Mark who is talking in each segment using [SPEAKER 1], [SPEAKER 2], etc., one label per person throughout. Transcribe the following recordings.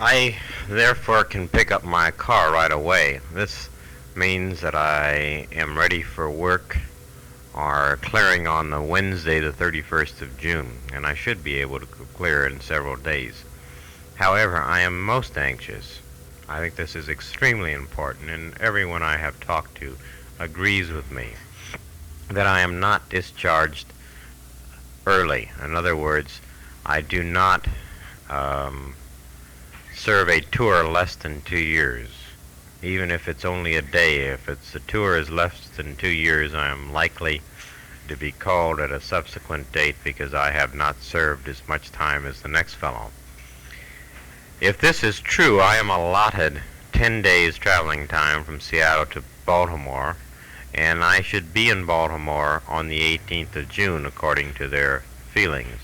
[SPEAKER 1] I therefore can pick up my car right away. This means that I am ready for work or clearing on the Wednesday the 31st of June, and I should be able to clear in several days. However, I am most anxious. I think this is extremely important, and everyone I have talked to agrees with me that I am not discharged early. In other words, I do not serve a tour less than 2 years. Even if it's only a day, if the tour is less than 2 years, I am likely to be called at a subsequent date because I have not served as much time as the next fellow. If this is true, I am allotted 10 days traveling time from Seattle to Baltimore, and I should be in Baltimore on the 18th of June according to their feelings.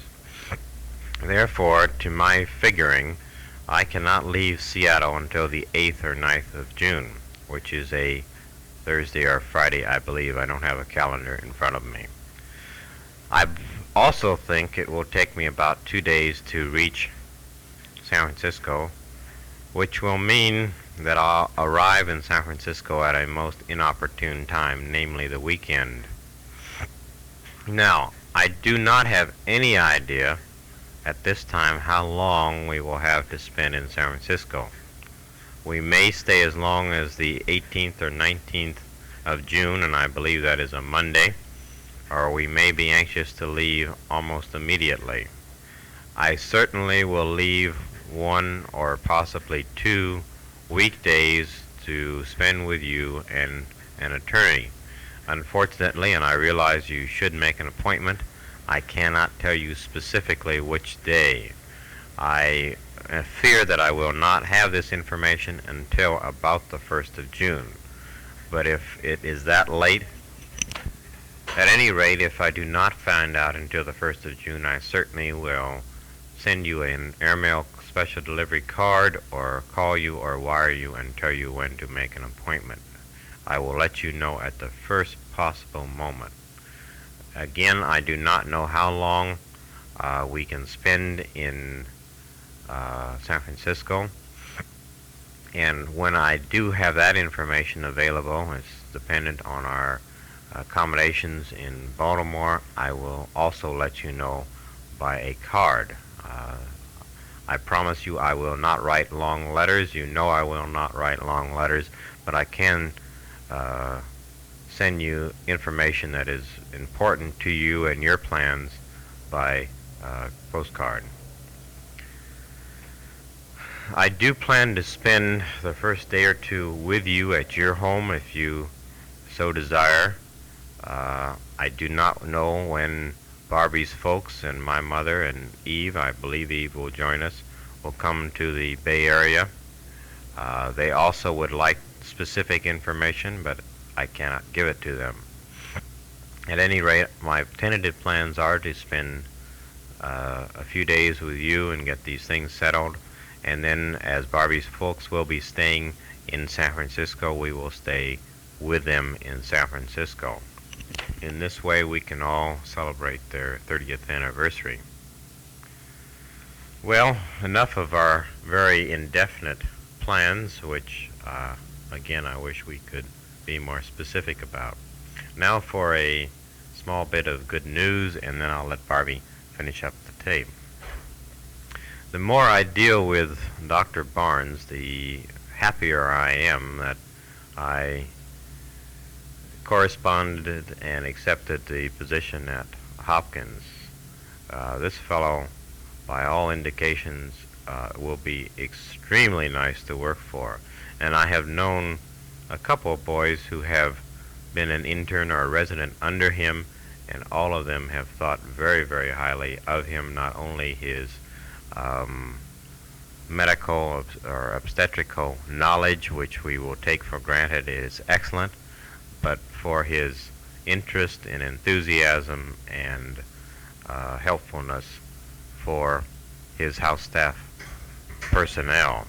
[SPEAKER 1] Therefore, to my figuring, I cannot leave Seattle until the 8th or 9th of June, which is a Thursday or Friday, I believe. I don't have a calendar in front of me. I also think it will take me about 2 days to reach San Francisco, which will mean that I'll arrive in San Francisco at a most inopportune time, namely the weekend. Now, I do not have any idea at this time how long we will have to spend in San Francisco. We may stay as long as the 18th or 19th of June, and I believe that is a Monday, or we may be anxious to leave almost immediately. I certainly will leave 1 or possibly 2 weekdays to spend with you and an attorney. Unfortunately, and I realize you should make an appointment, I cannot tell you specifically which day. I fear that I will not have this information until about the 1st of June. But if it is that late, at any rate, if I do not find out until the 1st of June, I certainly will send you an airmail special delivery card or call you or wire you and tell you when to make an appointment. I will let you know at the first possible moment. Again, I do not know how long we can spend in San Francisco, and when I do have that information available, it's dependent on our accommodations in Baltimore. I will also let you know by a card. I promise you I will not write long letters. You know I will not write long letters, but I can send you information that is important to you and your plans by postcard. I do plan to spend the first day or two with you at your home if you so desire. I do not know when Barbie's folks and my mother and Eve, I believe Eve will join us, will come to the Bay Area. They also would like specific information, but I cannot give it to them. At any rate, my tentative plans are to spend a few days with you and get these things settled, and then as Barbie's folks will be staying in San Francisco, we will stay with them in San Francisco. In this way, we can all celebrate their 30th anniversary. Well, enough of our very indefinite plans, which, again, I wish we could be more specific about. Now for a small bit of good news, and then I'll let Barbie finish up the tape. The more I deal with Dr. Barnes, the happier I am that I corresponded and accepted the position at Hopkins. This fellow, by all indications, will be extremely nice to work for, and I have known a couple of boys who have been an intern or a resident under him, and all of them have thought very, very highly of him, not only his medical or obstetrical knowledge, which we will take for granted is excellent, but for his interest and enthusiasm and helpfulness for his house staff personnel.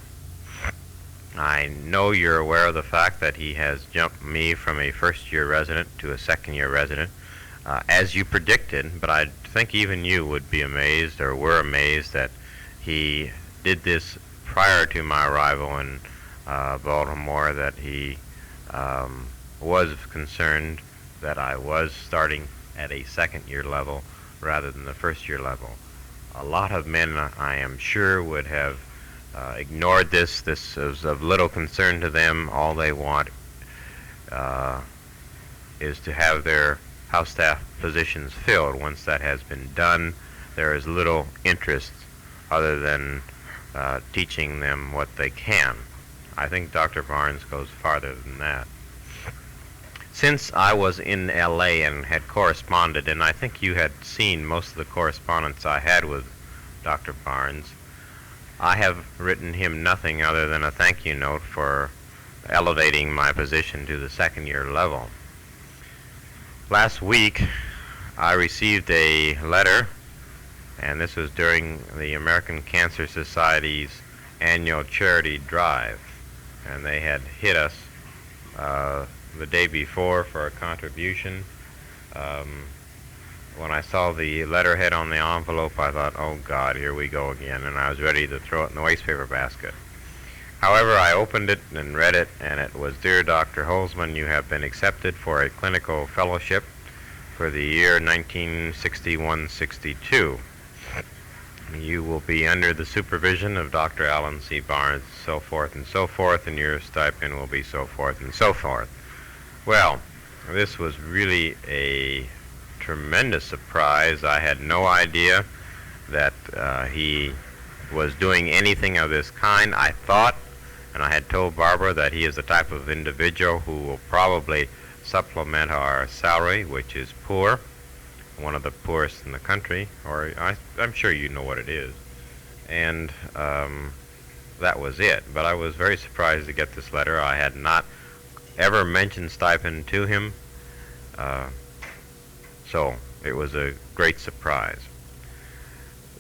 [SPEAKER 1] I know you're aware of the fact that he has jumped me from a first-year resident to a second-year resident, as you predicted, but I think even you would be amazed or were amazed that he did this prior to my arrival in Baltimore that he was concerned that I was starting at a second-year level rather than the first-year level. A lot of men, I am sure, would have ignored this. This is of little concern to them. All they want is to have their house staff positions filled. Once that has been done, there is little interest other than teaching them what they can. I think Dr. Barnes goes farther than that. Since I was in LA and had corresponded, and I think you had seen most of the correspondence I had with Dr. Barnes, I have written him nothing other than a thank you note for elevating my position to the second-year level. Last week, I received a letter, and this was during the American Cancer Society's annual charity drive, and they had hit us the day before for a contribution. When I saw the letterhead on the envelope, I thought, oh God, here we go again, and I was ready to throw it in the waste paper basket. However, I opened it and read it, and it was, Dear Dr. Holzman, you have been accepted for a clinical fellowship for the year 1961-62. You will be under the supervision of Dr. Alan C. Barnes, so forth, and your stipend will be so forth and so forth. Well, this was really a tremendous surprise. I had no idea that he was doing anything of this kind. I thought, and I had told Barbara, that he is the type of individual who will probably supplement our salary, which is poor, one of the poorest in the country, or I'm sure you know what it is. And that was it. But I was very surprised to get this letter. I had not ever mentioned stipend to him, so it was a great surprise.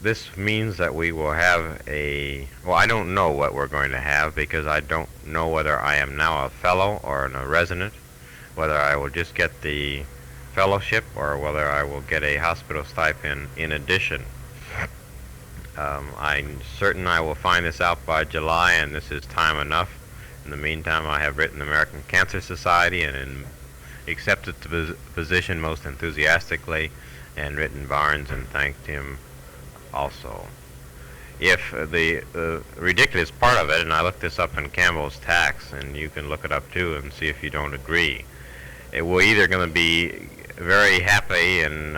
[SPEAKER 1] This means that we will have well, I don't know what we're going to have because I don't know whether I am now a fellow or a resident, whether I will just get the fellowship or whether I will get a hospital stipend in addition. I'm certain I will find this out by July, and this is time enough. In the meantime, I have written the American Cancer Society and accepted the position most enthusiastically, and written Barnes and thanked him also. If the ridiculous part of it, and I looked this up in Campbell's Tax, and you can look it up too and see if you don't agree, it will either going to be very happy and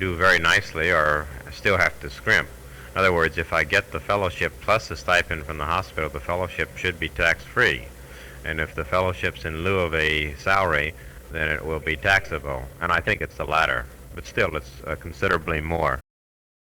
[SPEAKER 1] do very nicely, or still have to scrimp. In other words, if I get the fellowship plus the stipend from the hospital, the fellowship should be tax-free. And if the fellowship's in lieu of a salary, then it will be taxable. And I think it's the latter. But still, it's considerably more